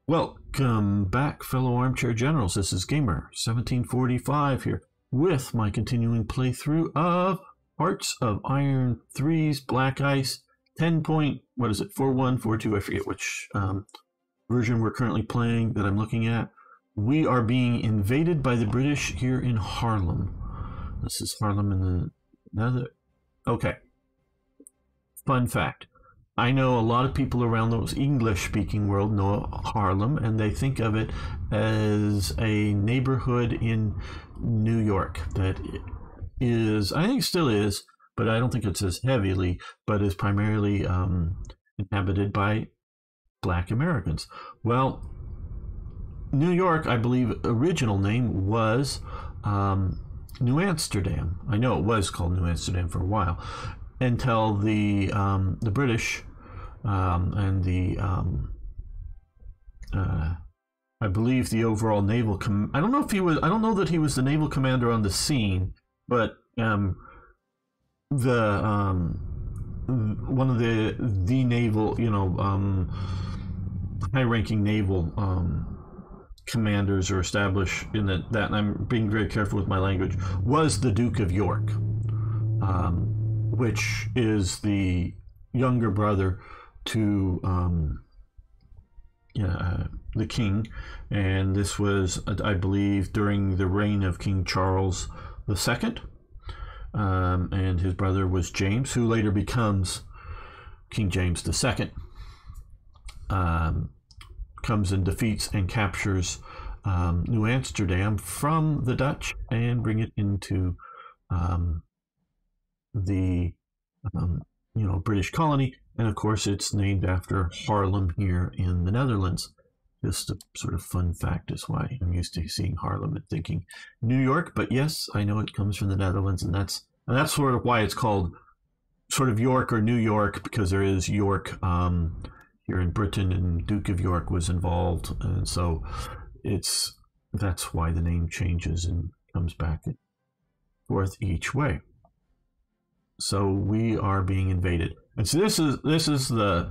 Welcome back, fellow armchair generals. This is Gamer 1745 here with my continuing playthrough of Hearts of Iron 3's Black Ice 10 point, what is it, 4142, I forget which version we're currently playing that I'm looking at. We are being invaded by the British here in Haarlem. This is Haarlem in the nether. Okay. Fun fact. I know a lot of people around the English-speaking world know Haarlem, and they think of it as a neighborhood in New York that is, I think it still is, but I don't think it's as heavily, but is primarily inhabited by Black Americans. Well, New York, I believe, original name was New Amsterdam. I know it was called New Amsterdam for a while, until the British and the I believe the overall naval I don't know if he was, I don't know that he was the naval commander on the scene, but the one of the naval, high-ranking naval commanders or established in that, and I'm being very careful with my language, was the Duke of York, which is the younger brother to the king. And this was, I believe, during the reign of King Charles II, and his brother was James, who later becomes King James II. Comes and defeats and captures New Amsterdam from the Dutch and bring it into the British colony, and of course it's named after Haarlem here in the Netherlands. Just a sort of fun fact is why I'm used to seeing Haarlem and thinking New York, but yes, I know it comes from the Netherlands, and that's sort of why it's called sort of York or New York, because there is York here in Britain, and Duke of York was involved, and so that's why the name changes and comes back and forth each way. So we are being invaded, and so this is the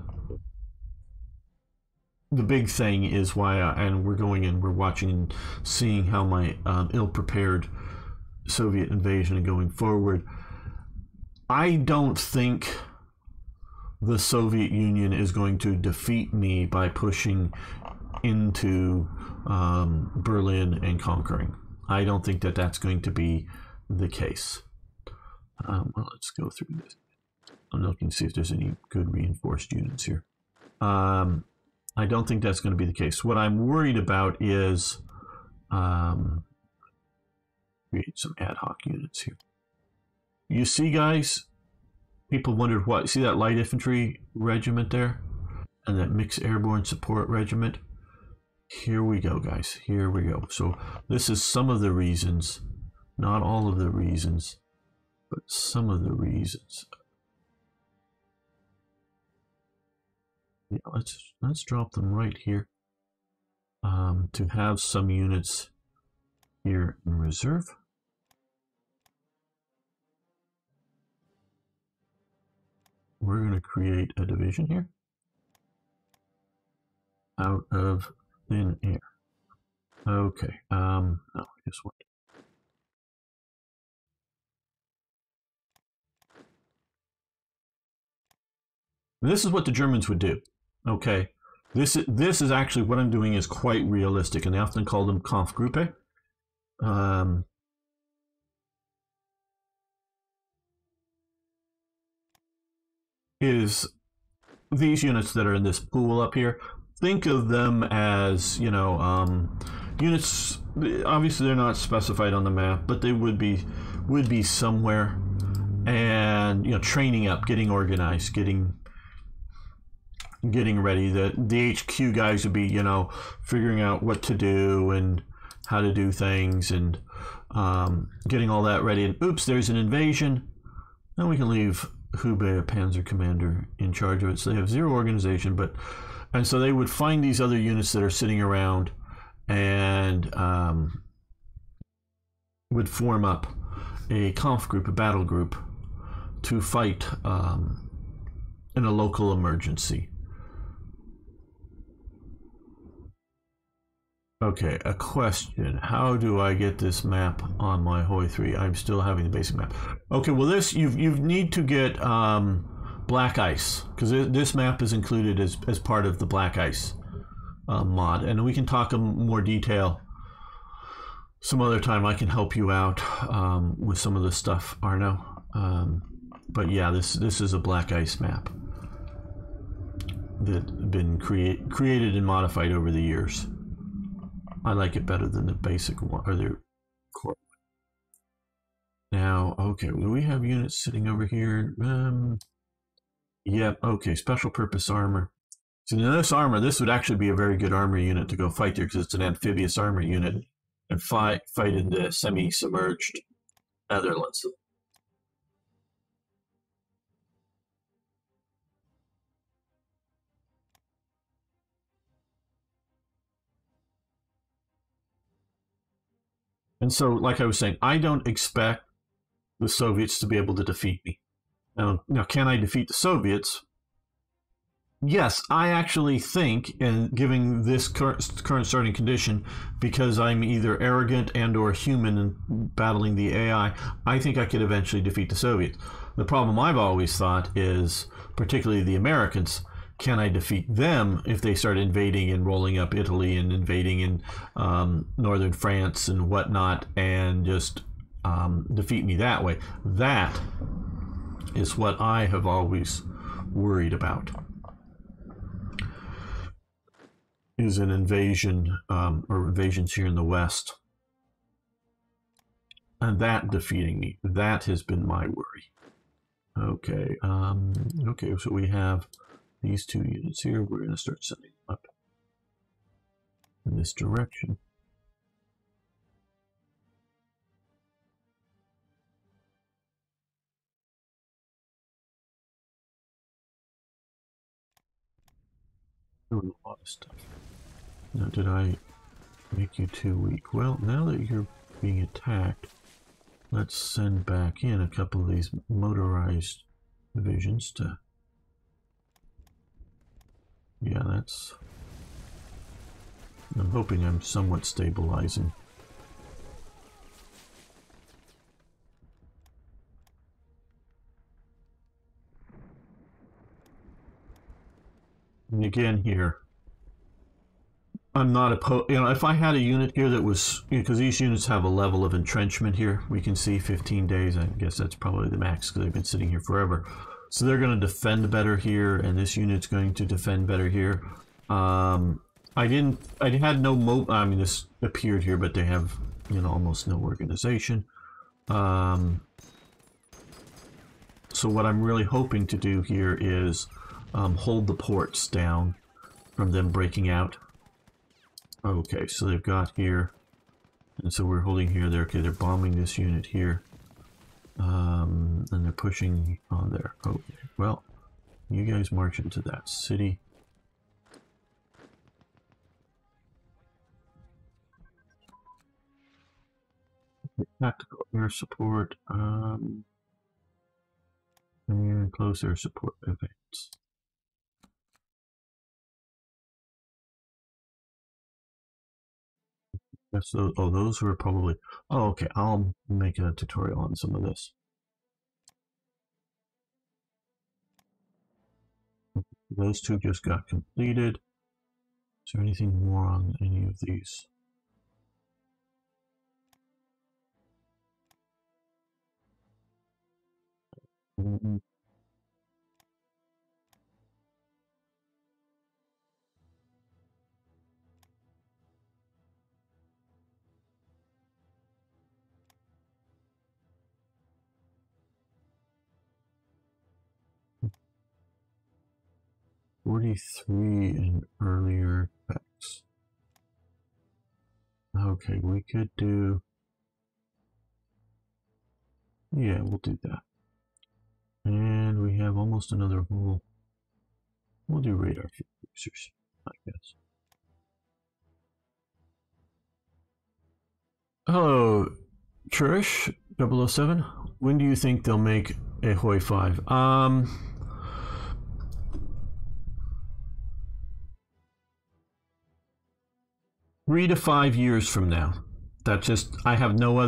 big thing, is why and we're going and we're watching and seeing how my ill-prepared Soviet invasion and going forward. I don't think the Soviet Union is going to defeat me by pushing into Berlin and conquering. I don't think that that's going to be the case. Well, let's go through this. I'm looking to see if there's any good reinforced units here. I don't think that's going to be the case. What I'm worried about is create some ad hoc units here. You see, guys, people wondered what. See that light infantry regiment there, and that mixed airborne support regiment. Here we go, guys. Here we go. So this is some of the reasons, not all of the reasons, but some of the reasons. Yeah, let's drop them right here to have some units here in reserve. We're going to create a division here out of thin air. Okay. No, guess what? This is what the Germans would do. Okay. This is actually what I'm doing is quite realistic, and they often call them Kampfgruppe. Is these units that are in this pool up here, think of them as, units, obviously they're not specified on the map, but they would be somewhere, and training up, getting organized, getting ready. The HQ guys would be figuring out what to do and how to do things, and getting all that ready. And oops, there's an invasion. Then we can leave Hubei, a panzer commander, in charge of it. So they have zero organization, and so they would find these other units that are sitting around and would form up a Kampfgruppe, a battle group, to fight in a local emergency. Okay, a question. How do I get this map on my Hoi 3? I'm still having the basic map. Okay, well this you need to get black ice, because this map is included as part of the black ice mod, and we can talk in more detail some other time. I can help you out with some of this stuff, Arno. But yeah, this is a black ice map that's been created and modified over the years. I like it better than the basic one, or the core. Now, okay, we have units sitting over here. Yep, okay, special purpose armor. So now this armor, this would actually be a very good armor unit to go fight there, because it's an amphibious armor unit, and fight in the semi-submerged Netherlands. And so, like I was saying, I don't expect the Soviets to be able to defeat me. Now, can I defeat the Soviets? Yes, I actually think, and giving this current starting condition, because I'm either arrogant and or human and battling the AI, I think I could eventually defeat the Soviets. The problem I've always thought is, particularly the Americans, can I defeat them if they start invading and rolling up Italy and invading in northern France and whatnot, and just defeat me that way? That is what I have always worried about, is an invasion or invasions here in the West, and that defeating me. That has been my worry. Okay, okay, so we have these two units here. We're going to start sending them up in this direction. Doing a lot of stuff. Now, did I make you too weak? Well, now that you're being attacked, let's send back in a couple of these motorized divisions to... Yeah, that's... I'm hoping I'm somewhat stabilizing. And again here, I'm not opposed. You know, if I had a unit here that was, because these units have a level of entrenchment here, we can see 15 days. I guess that's probably the max because they've been sitting here forever. So they're going to defend better here, and this unit's going to defend better here. I had no I mean, this appeared here, but they have, you know, almost no organization. So what I'm really hoping to do here is hold the ports down from them breaking out. Okay, so they've got here, and so we're holding here. They're bombing this unit here, and they're pushing on there. Okay, well, you guys march into that city. Tactical air support, and close air support events. That's those, oh, those were probably... Oh, okay, I'll make a tutorial on some of this. Those two just got completed. Is there anything more on any of these? Mm-hmm. '43 and earlier effects. Okay, we could do... Yeah, we'll do that. And we have almost another whole... We'll do radar fixers, I guess. Hello, Trish 007. When do you think they'll make a Hoi 5? 3 to 5 years from now. That's just, I have no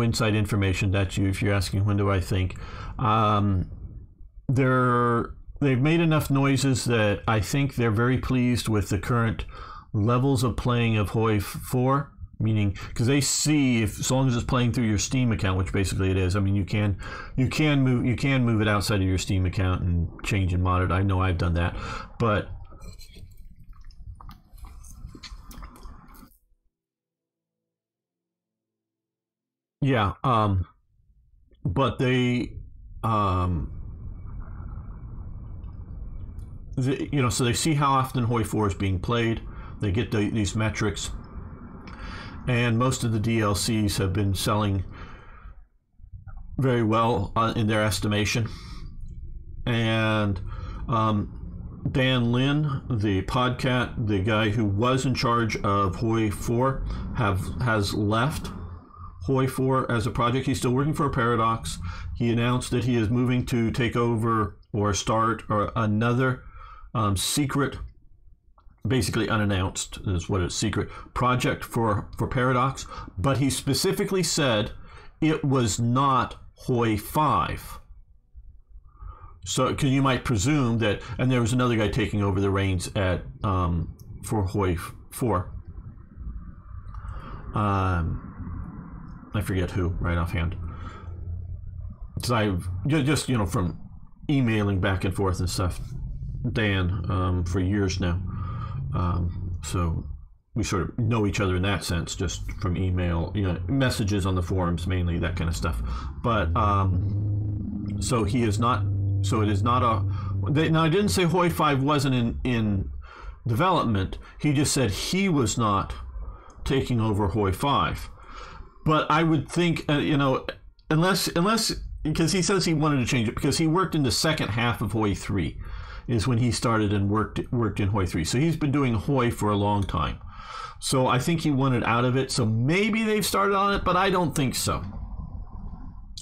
inside information. That's you, if you're asking when do I think. They've made enough noises that I think they're very pleased with the current levels of playing of Hoi 4, meaning because they see if, as long as it's playing through your Steam account, which basically it is. I mean, you can move it outside of your Steam account and change and mod it. I know I've done that, but yeah, but so they see how often Hoi 4 is being played. They get these metrics, and most of the DLCs have been selling very well in their estimation. And Dan Lin, the podcast, the guy who was in charge of Hoi 4, has left Hoi 4 as a project. He's still working for Paradox. He announced that he is moving to take over or start another secret, basically unannounced is what it's, secret project for Paradox. But he specifically said it was not Hoi 5. So, because you might presume that, and there was another guy taking over the reins at for Hoi 4. I forget who right offhand. Because I've just from emailing back and forth and stuff, Dan, for years now. So we sort of know each other in that sense, just from email, messages on the forums mainly, that kind of stuff. But so he is not. So it is not a. Now I didn't say Hoi 5 wasn't in development. He just said he was not taking over Hoi 5. But I would think, unless because he says he wanted to change it because he worked in the second half of Hoi 3, is when he started and worked in Hoi 3. So he's been doing Hoi for a long time. So I think he wanted out of it. So maybe they've started on it, but I don't think so.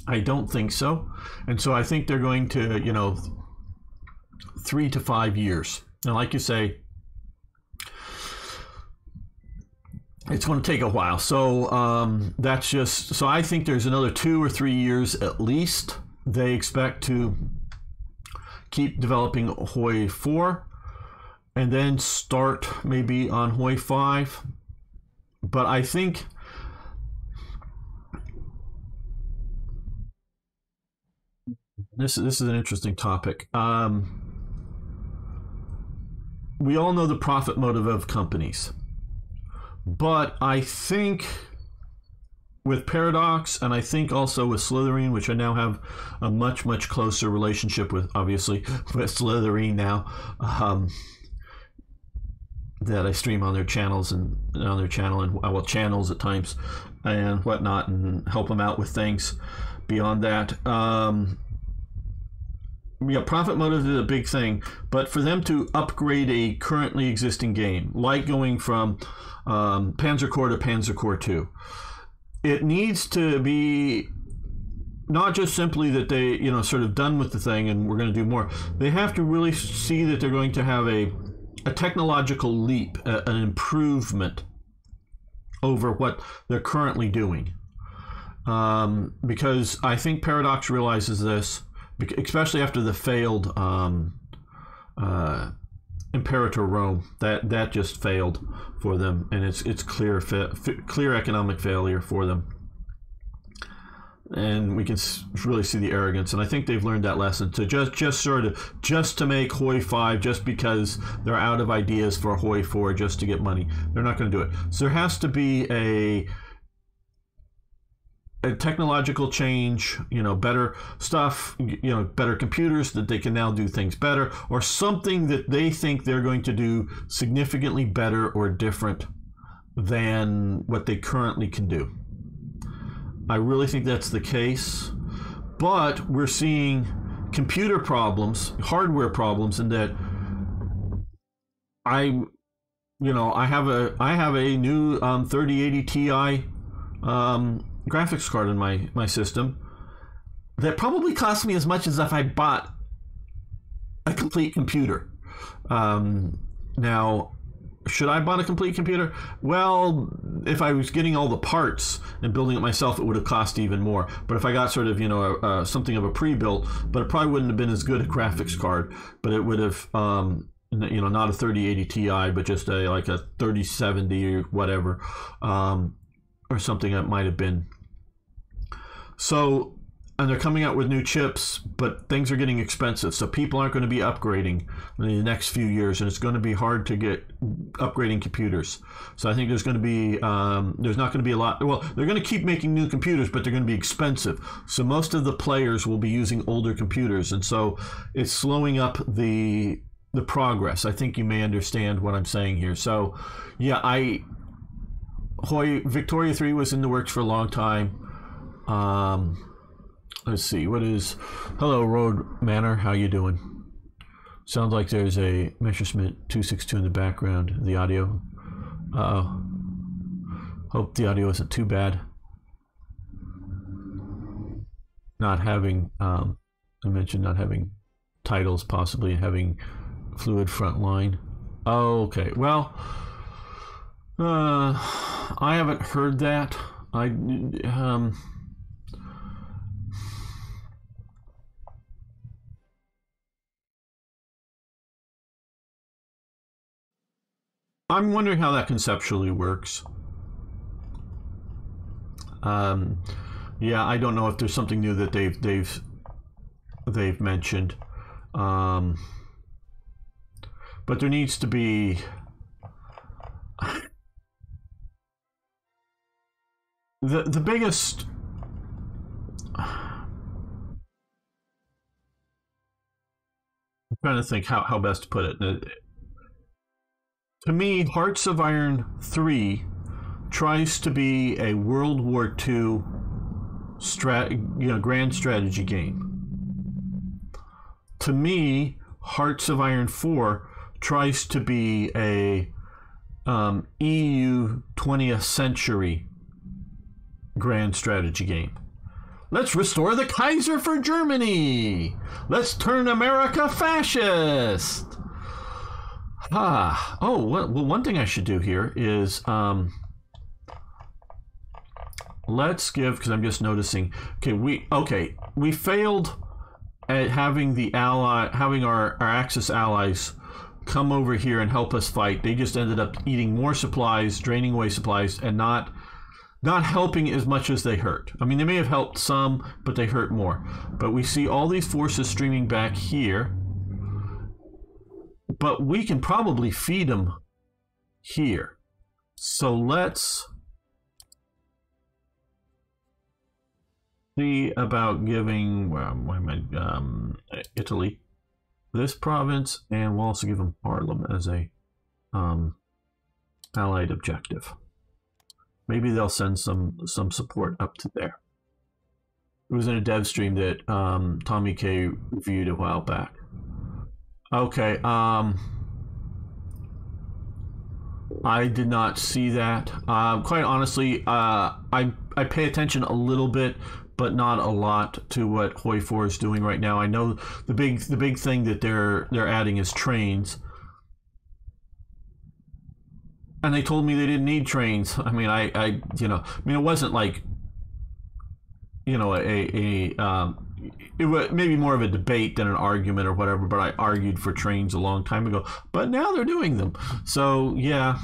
I don't think so. And so I think they're going to, 3 to 5 years. And like you say, it's going to take a while. So that's just, so I think there's another 2 or 3 years at least. They expect to keep developing Hoi 4 and then start maybe on Hoi 5. But I think this is an interesting topic. We all know the profit motive of companies. But I think with Paradox, and I think also with Slitherine, which I now have a much, much closer relationship with, obviously, with Slitherine now, that I stream on their channels and on their channel and channels at times and whatnot, and help them out with things beyond that. Profit motive is a big thing, but for them to upgrade a currently existing game, like going from Panzer Corps to Panzer Corps 2, it needs to be not just simply that they, sort of done with the thing and we're going to do more. They have to really see that they're going to have a technological leap, an improvement over what they're currently doing. Because I think Paradox realizes this, especially after the failed Imperator Rome. That just failed for them, and it's clear economic failure for them. And we can really see the arrogance, and I think they've learned that lesson to just to make Hoi 5 just because they're out of ideas for Hoi 4 just to get money. They're not going to do it. So there has to be a technological change, better stuff, better computers that they can now do things better, or something that they think they're going to do significantly better or different than what they currently can do. I really think that's the case, but we're seeing computer problems, hardware problems, in that I have a new 3080 Ti graphics card in my system that probably cost me as much as if I bought a complete computer. Now, should I buy a complete computer? Well, if I was getting all the parts and building it myself, it would have cost even more. But if I got sort of, something of a pre-built, but it probably wouldn't have been as good a graphics card, but it would have, not a 3080 Ti, but just like a 3070 or whatever, or something that might have been. So, and they're coming out with new chips, but things are getting expensive. So people aren't going to be upgrading in the next few years, and it's going to be hard to get upgrading computers. So I think there's going to be, there's not going to be a lot. Well, they're going to keep making new computers, but they're going to be expensive. So most of the players will be using older computers, and so it's slowing up the progress. I think you may understand what I'm saying here. So, yeah, Victoria 3 was in the works for a long time. Let's see, hello, Road Manor, how you doing? Sounds like there's a Messerschmitt 262 in the background, the audio. Hope the audio isn't too bad. Not having, I mentioned not having titles, possibly having fluid front line. Oh, okay, well, I haven't heard that. I'm wondering how that conceptually works. Yeah, I don't know if there's something new that they've mentioned, but there needs to be. The biggest. I'm trying to think how best to put it. To me, Hearts of Iron 3 tries to be a World War II grand strategy game. To me, Hearts of Iron 4 tries to be a EU 20th century grand strategy game. Let's restore the Kaiser for Germany. Let's turn America fascist. Well, one thing I should do here is let's give, because I'm just noticing. We failed at having our Axis allies come over here and help us fight. They just ended up eating more supplies, draining away supplies, and not helping as much as they hurt. I mean, they may have helped some, but they hurt more. But we see all these forces streaming back here. But we can probably feed them here. So let's see about giving Italy this province, and we'll also give them Harlem as a allied objective. Maybe they'll send some support up to there. It was in a dev stream that Tommy K reviewed a while back. Okay, I did not see that. Quite honestly, I pay attention a little bit, but not a lot to what Hoi 4 is doing right now. I know the big thing that they're adding is trains, and they told me they didn't need trains. I mean, it wasn't like it was maybe more of a debate than an argument or whatever, but I argued for trains a long time ago. But now they're doing them. So, yeah.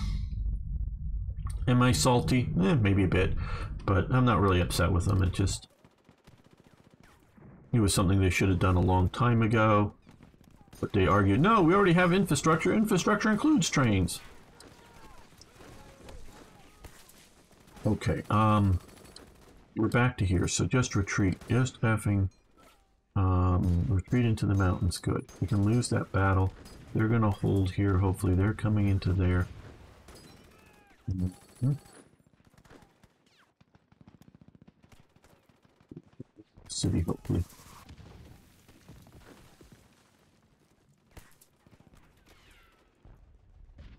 Am I salty? Maybe a bit. But I'm not really upset with them. It was something they should have done a long time ago. But they argued, no, we already have infrastructure. Infrastructure includes trains. Okay, we're back to here. So just retreat. Just having... retreat into the mountains. Good. We can lose that battle. They're going to hold here. Hopefully they're coming into there. City, hopefully.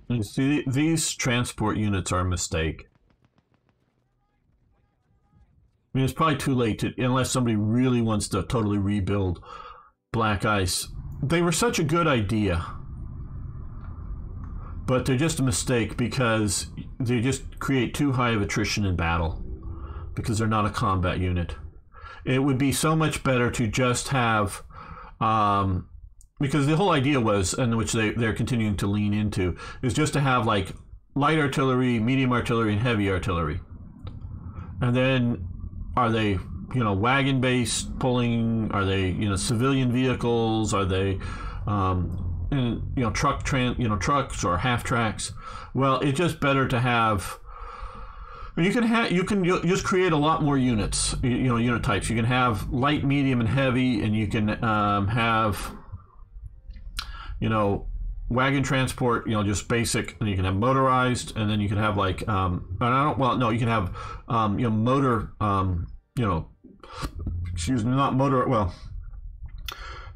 You see, these transport units are a mistake. I mean, it's probably too late unless somebody really wants to totally rebuild Black Ice. They were such a good idea. but they're just a mistake because they just create too high of attrition in battle because they're not a combat unit. It would be so much better to just have, because the whole idea was, and which they're continuing to lean into, is just to have like light artillery, medium artillery, and heavy artillery. And then are they, wagon based pulling? Are they, civilian vehicles? Are they, trucks or half tracks? Well, it's just better to have. You can just create a lot more units, unit types. You can have light, medium, and heavy, and you can have, wagon transport, just basic, and you can have motorized, and then you can have like, you can have, motor,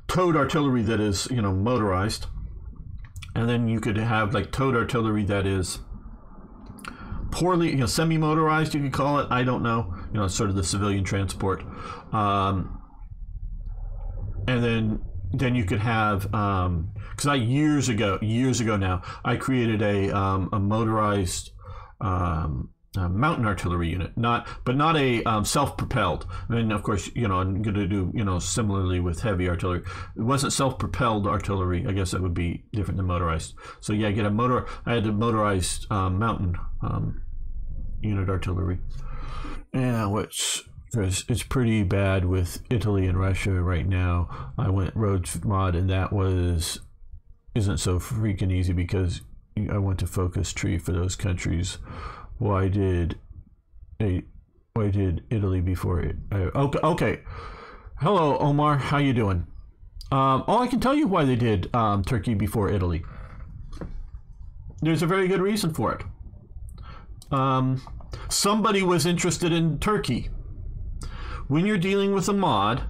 towed artillery that is, motorized, and then you could have like towed artillery that is poorly, semi-motorized, you could call it. I don't know. Sort of the civilian transport, and then you could have, because I years ago now, I created a motorized mountain artillery unit, not a self-propelled. And of course, I'm going to do similarly with heavy artillery. It wasn't self-propelled artillery. I guess that would be different than motorized. So yeah, I had a motorized mountain unit artillery. Yeah, which it's pretty bad with Italy and Russia right now. I went road mod, and that isn't so freaking easy because I went to focus tree for those countries. Why did Italy before it? Okay. Hello, Omar. How you doing? I can tell you why they did Turkey before Italy. There's a very good reason for it. Somebody was interested in Turkey. When you're dealing with a mod,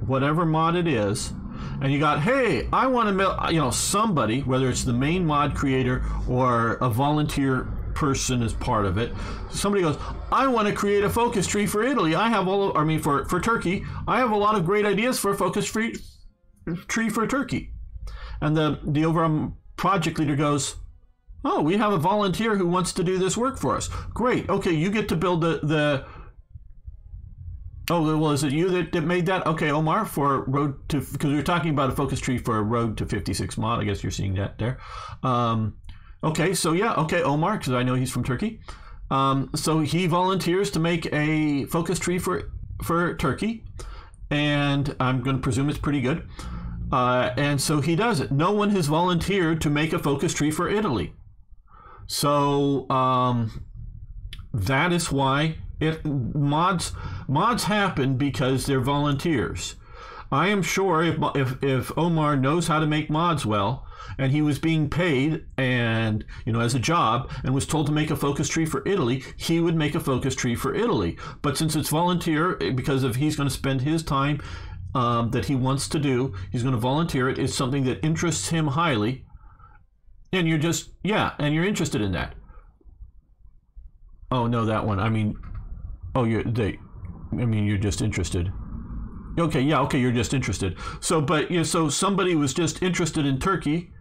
whatever mod it is, and you got, hey, I want to, somebody, whether it's the main mod creator or a volunteer person as part of it, somebody goes, I want to create a focus tree for Italy. For Turkey, I have a lot of great ideas for a focus tree for Turkey. And the overall project leader goes, oh, we have a volunteer who wants to do this work for us. Great. Okay, you get to build the Oh, well, is it you that made that? Okay, Omar, for Road to, because we were talking about a focus tree for a Road to 56 mod. I guess you're seeing that there. Okay, so yeah, okay, Omar, because I know he's from Turkey. So he volunteers to make a focus tree for Turkey, and I'm going to presume it's pretty good. And so he does it. No one has volunteered to make a focus tree for Italy. So that is why mods happen, because they're volunteers. I am sure if Omar knows how to make mods well, and he was being paid and as a job and was told to make a focus tree for Italy, he would make a focus tree for Italy. But since it's volunteer, because if he's going to spend his time that he wants to do, he's going to volunteer it. It's something that interests him highly, and you're just and you're interested in that. Oh no, that one. I mean, you're just interested. Okay, you're just interested. So, so somebody was just interested in Turkey,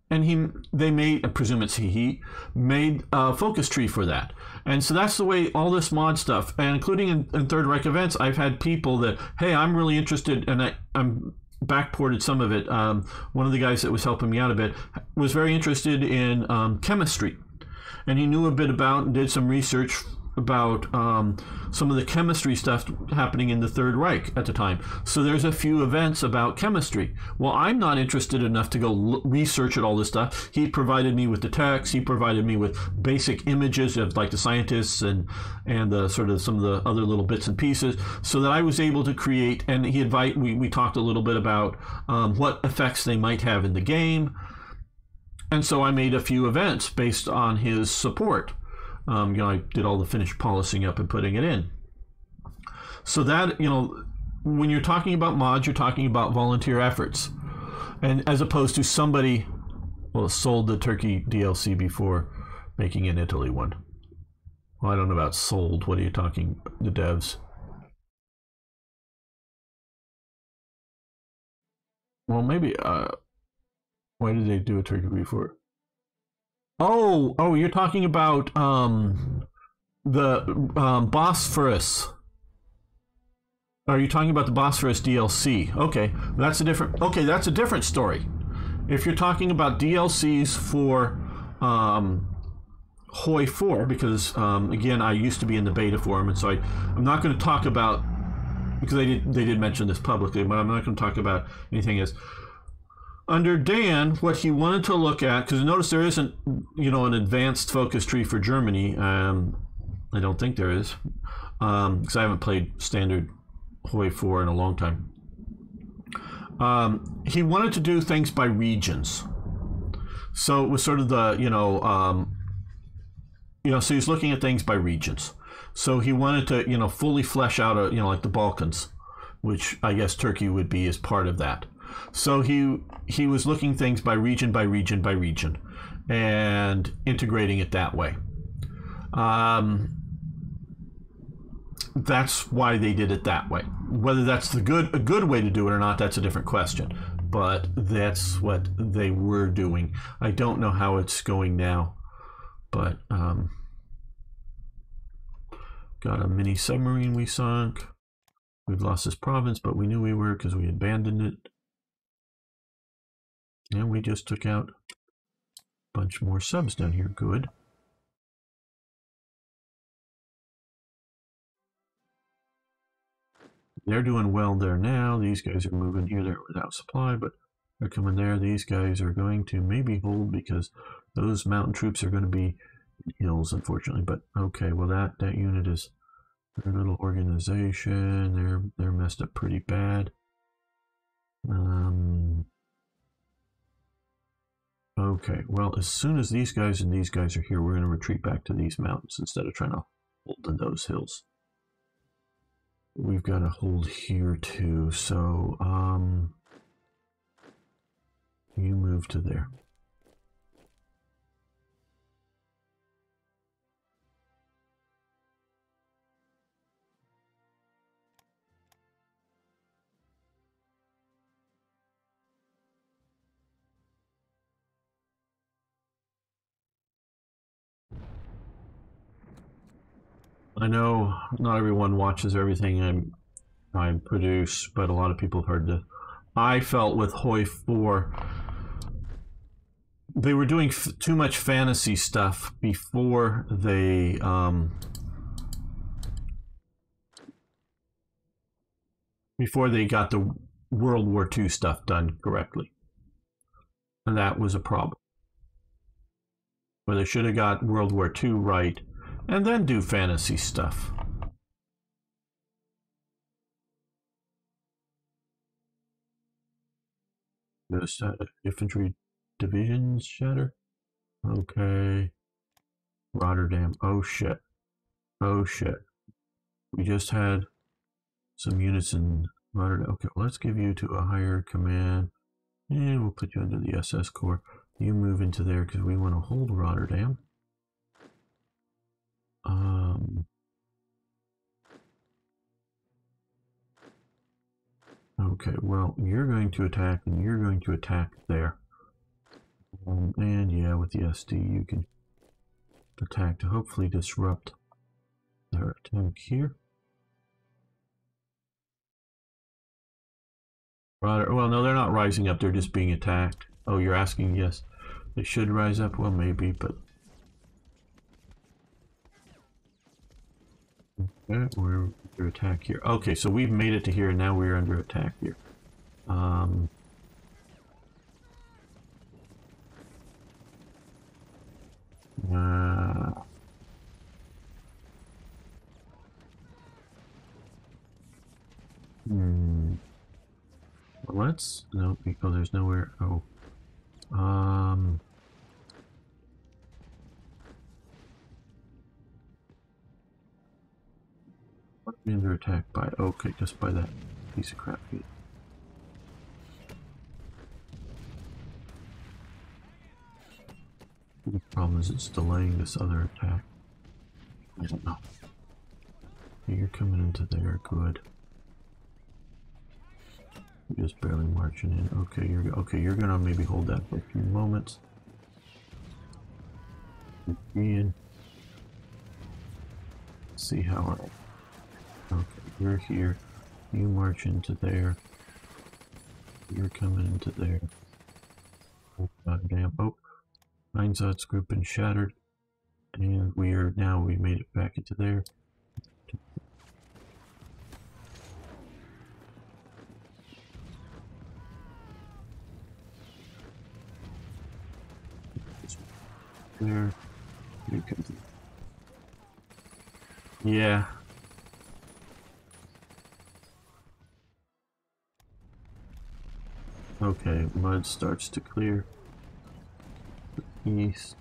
and they made, I presume it's he made a focus tree for that. And so that's the way all this mod stuff, and including in Third Reich events, I've had people that, hey, I'm really interested, and I'm backported some of it. One of the guys that was helping me out a bit was very interested in chemistry, and he knew a bit about and did some research about some of the chemistry stuff happening in the Third Reich at the time. So there's a few events about chemistry. Well, I'm not interested enough to go research all this stuff. He provided me with the text. He provided me with basic images of like the scientists and the sort of some of the other little bits and pieces, so that I was able to create. And we talked a little bit about what effects they might have in the game. And so I made a few events based on his support. I did all the finished polishing up and putting it in. So that, when you're talking about mods, you're talking about volunteer efforts. And as opposed to somebody, sold the Turkey DLC before making an Italy one. Well, I don't know about sold. What are you talking, the devs? Well, maybe, why did they do a Turkey before? Oh, you're talking about the Bosphorus. Are you talking about the Bosphorus DLC? Okay, that's a different. Okay, that's a different story. If you're talking about DLCs for Hoi 4, because again, I used to be in the beta for them, and so I'm not going to talk about, because they did mention this publicly, but I'm not going to talk about anything as under Dan. What he wanted to look at, because notice there isn't, an advanced focus tree for Germany. I don't think there is, because I haven't played standard Hoi 4 in a long time. He wanted to do things by regions, so it was sort of the so he's looking at things by regions. So he wanted to fully flesh out like the Balkans, which I guess Turkey would be as part of that. So he was looking things by region by region by region, and integrating it that way. That's why they did it that way. Whether that's a good way to do it or not, that's a different question. But that's what they were doing. I don't know how it's going now, but got a mini submarine we sunk. We've lost this province, but we knew we were because we abandoned it. And we just took out a bunch more subs down here. Good. They're doing well there now. These guys are moving here. They're without supply, but they're coming there. These guys are going to maybe hold because those mountain troops are going to be hills, unfortunately. But okay, well that unit is their little organization. They're messed up pretty bad. Okay, well as soon as these guys and these guys are here, we're going to retreat back to these mountains instead of trying to hold in those hills. We've got to hold here too, so you move to there. I know not everyone watches everything I produce, but a lot of people have heard this. I felt with Hoi 4, they were doing too much fantasy stuff before they got the World War II stuff done correctly, and that was a problem. Where they should have got World War II right, and then do fantasy stuff. This infantry divisions shatter. Okay. Rotterdam. Oh shit. Oh shit. We just had some units in Rotterdam. Okay, well, let's give you to a higher command. And we'll put you under the SS Corps. You move into there because we want to hold Rotterdam. Okay, well, you're going to attack and you're going to attack there. And yeah, with the SD, you can attack to hopefully disrupt their attack here. Well, no, they're not rising up. They're just being attacked. Oh, you're asking? Yes. They should rise up. Well, maybe, but... Okay, we're under attack here. Okay, so we've made it to here, and now we're under attack here. Well, let's... No, because there's nowhere... Oh. Under attack by... Okay, just by that piece of crap here. The problem is it's delaying this other attack. I don't know. You're coming into there, good. You're just barely marching in. Okay, you're gonna maybe hold that for a few moments. Ian. See how our... Okay, you're here. You march into there. You're coming into there. Oh, goddamn. Oh, Einsatz's group been shattered. And we made it back into there. There. You can... Yeah. Okay, mud starts to clear. East.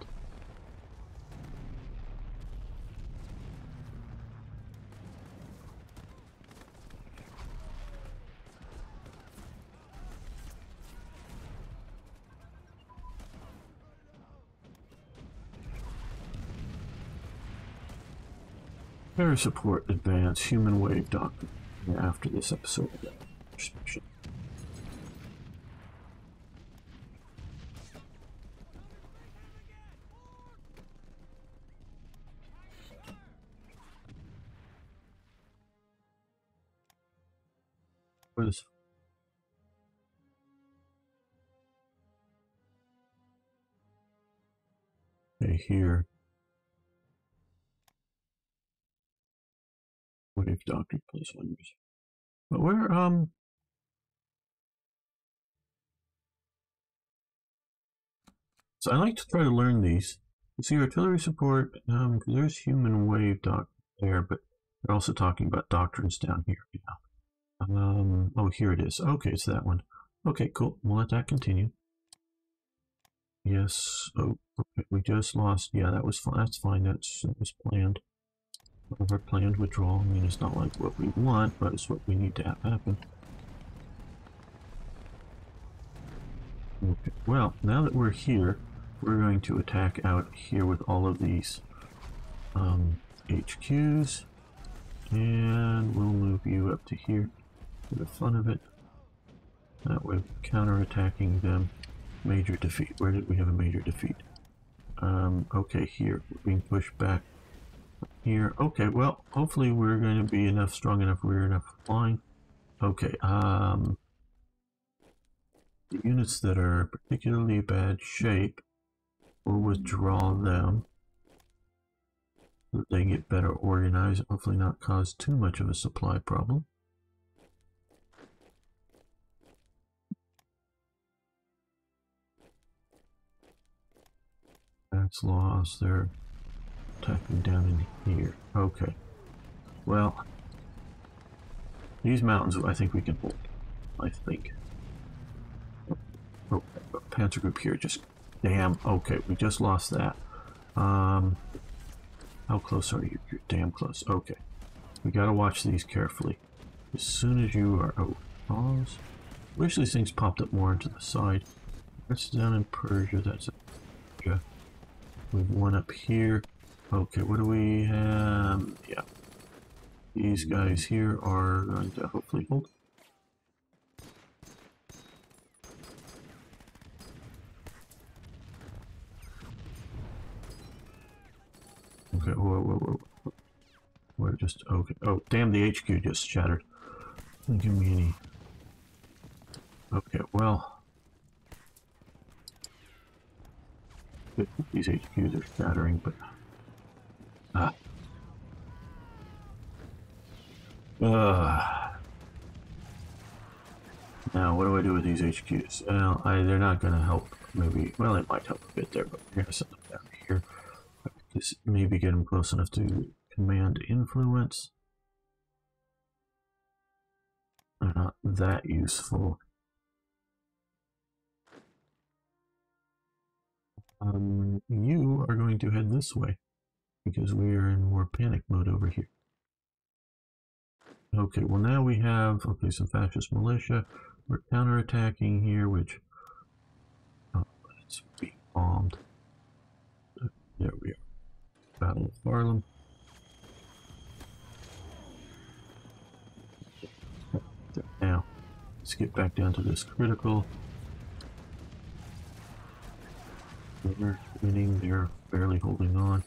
Air support advance human wave doctrine after this episode of that inspection. What is okay here? Wave doctrine plus wonders. But where so I like to try to learn these. You see artillery support, because there's human wave doctrine there, but they're also talking about doctrines down here. Yeah. Oh, here it is. Okay, it's that one. Okay, cool. We'll let that continue. Yes. Oh, okay. We just lost. Yeah, that was fine. That's fine. That was planned. One of our planned withdrawal. I mean, it's not like what we want, but it's what we need to have happen. Okay. Well, now that we're here, we're going to attack out here with all of these HQs, and we'll move you up to here for the fun of it. That way, counter-attacking them. Major defeat. Where did we have a major defeat? Okay, here. We're being pushed back here. Okay, well, hopefully we're going to be strong enough, rear enough flying. Okay, the units that are particularly bad shape, we'll withdraw them so that they get better organized, hopefully not cause too much of a supply problem. That's lost. They're attacking down in here. Okay. Well, these mountains I think we can hold. I think. Oh, Panzer group here. Just damn. Okay, we just lost that. How close are you? You're damn close. Okay. We gotta watch these carefully. As soon as you are... Oh, pause. Wish these things popped up more into the side. That's down in Persia. That's Persia. We've one up here. Okay, what do we have? Yeah. These guys here are going to hopefully hold. Okay, whoa. We're just, okay. Oh, damn, the HQ just shattered. Doesn't give me any. Okay, well. These HQs are shattering, but... Now, what do I do with these HQs? Well, they're not going to help. Maybe, well, they might help a bit there, but we're going to send them down here. Just maybe get them close enough to command influence. They're not that useful. You are going to head this way because we are in more panic mode over here. Okay, well now we have, okay, some fascist militia. We're counterattacking here, which, oh, it's being bombed. There we are. Battle of Farlam. Now, let's get back down to this critical. They're winning, they're barely holding on.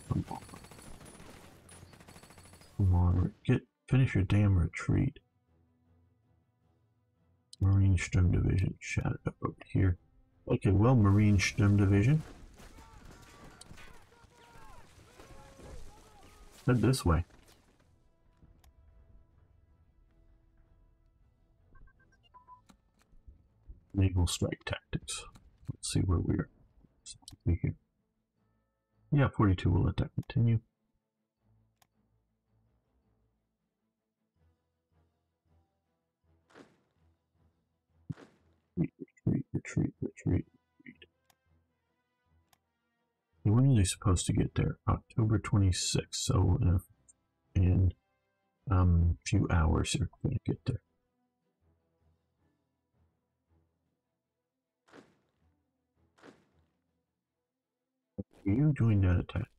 Come on. Come on, finish your damn retreat. Marine Sturm Division shattered up over here. Okay, well, Marine Sturm Division. Head this way. Naval strike tactics. Let's see where we are. Here. Yeah, 42 will let that continue. Retreat. When are they supposed to get there? October 26th. So in a few hours they're going to get there. You join that attack.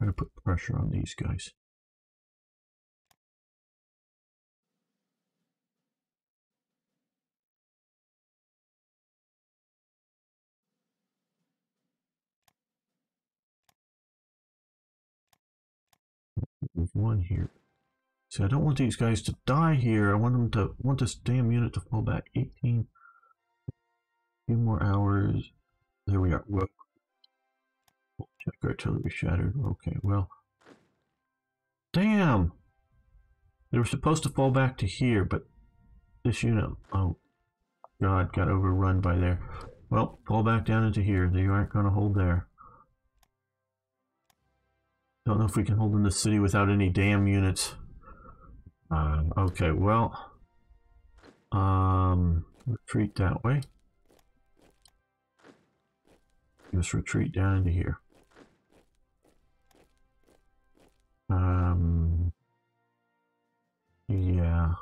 I'm going to put pressure on these guys. There's one here. See, I don't want these guys to die here. I want this damn unit to fall back. 18. A few more hours. There we are. Whoa. Check artillery shattered. Okay, well. Damn! They were supposed to fall back to here, but this unit, oh god, got overrun by there. Well, fall back down into here. They aren't going to hold there. Don't know if we can hold in the city without any damn units. Okay, well, retreat that way. Just retreat down into here. Yeah.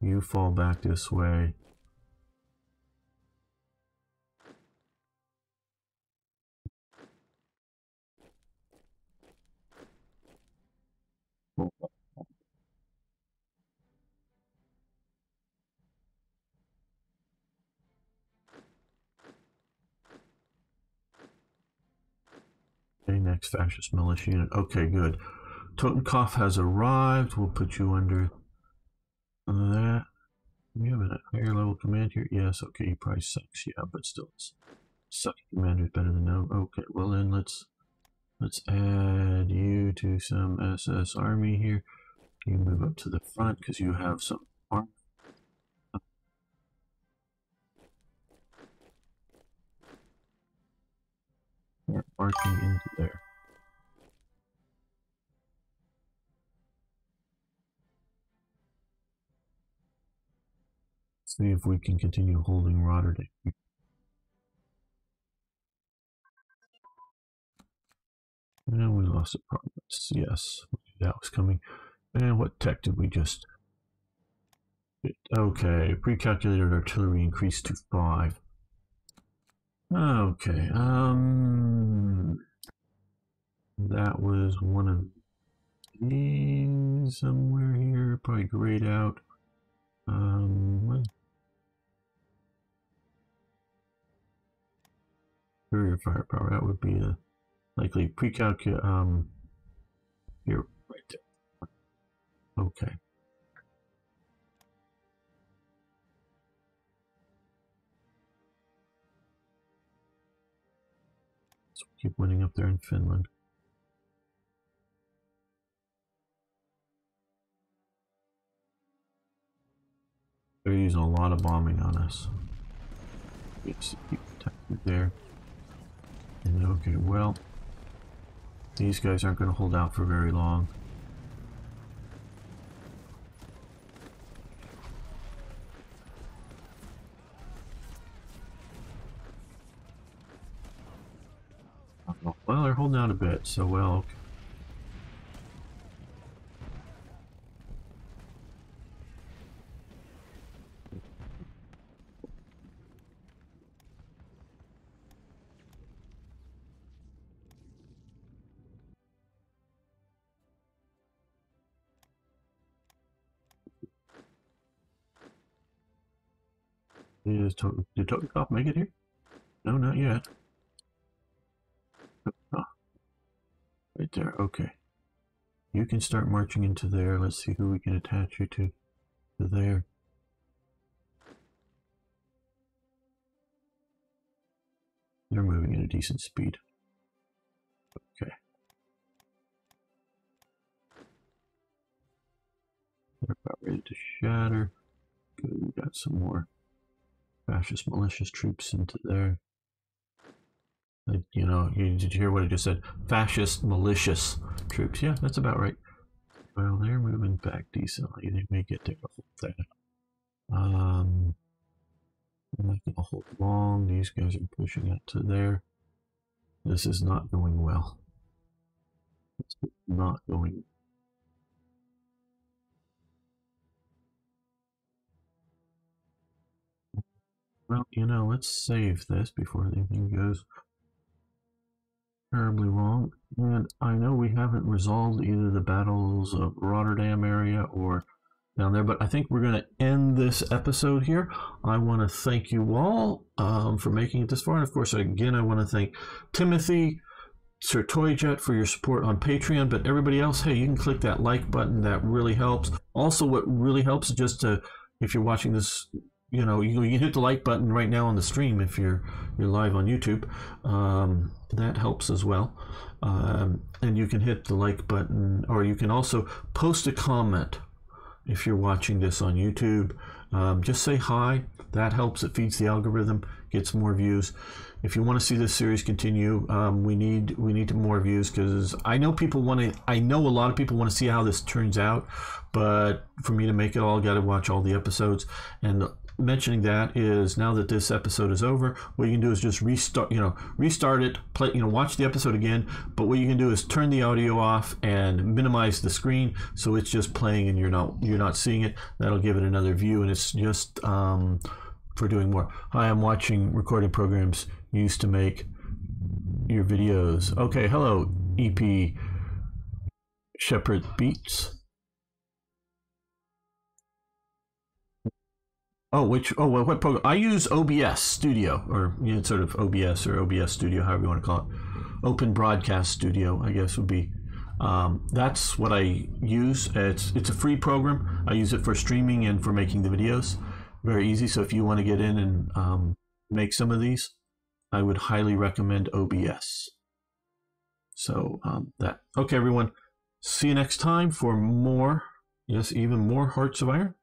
You fall back this way. Okay, next fascist militia unit. Okay, good. Totenkopf has arrived. We'll put you under that. We have a higher level command here. Yes, okay, he probably sucks. Yeah, but still, sucky commander is better than no. Okay, well then let's add you to some SS army here. You move up to the front because you have some arm. We're marching into there. See if we can continue holding Rotterdam. And we lost a province. Yes, that was coming. And what tech did we just get? Okay, pre-calculated artillery increased to 5. Okay, that was one of these somewhere here, probably grayed out. Superior firepower, that would be a likely pre-calculate, here, right there. Okay. So keep winning up there in Finland. They're using a lot of bombing on us. Let's keep protected there. And okay, well, these guys aren't going to hold out for very long. Well, they're holding out a bit, so well, okay. Did Totenkopf make it here? No, not yet. Oh, right there. Okay. You can start marching into there. Let's see who we can attach you to there. They're moving at a decent speed. Okay. They're about ready to shatter. Good, we got some more fascist malicious troops into there. You know, did you hear what I just said? Fascist malicious troops. Yeah, that's about right. Well, they're moving back decently. They may get there to hold that. I'm not gonna hold long. These guys are pushing out to there. This is not going well. It's not going. Well, you know, let's save this before anything goes terribly wrong. And I know we haven't resolved either the battles of Rotterdam area or down there, but I think we're going to end this episode here. I want to thank you all for making it this far. And of course, again, I want to thank Timothy, Sir Toyjet for your support on Patreon, but everybody else, hey, you can click that like button. That really helps. Also, what really helps is just to, if you're watching this, you know, you can hit the like button right now on the stream if you're live on YouTube. That helps as well. And you can hit the like button, or you can also post a comment if you're watching this on YouTube. Just say hi. That helps. It feeds the algorithm, gets more views. If you want to see this series continue, we need more views, because I know people want to. I know a lot of people want to see how this turns out, but for me to make it all, got to watch all the episodes. And mentioning that is, now that this episode is over, what you can do is just restart it, play, watch the episode again. But what you can do is turn the audio off and minimize the screen so it's just playing and you're not seeing it. That'll give it another view, and it's just for doing more. Hi, I'm watching recording programs used to make your videos. Okay, hello, EP Shepherd Beats. What program? I use OBS Studio, or sort of OBS or OBS Studio, however you want to call it. Open Broadcast Studio, I guess would be. That's what I use. It's a free program. I use it for streaming and for making the videos. Very easy. So if you want to get in and make some of these, I would highly recommend OBS. So that. Okay, everyone. See you next time for more. Yes, even more Hearts of Iron.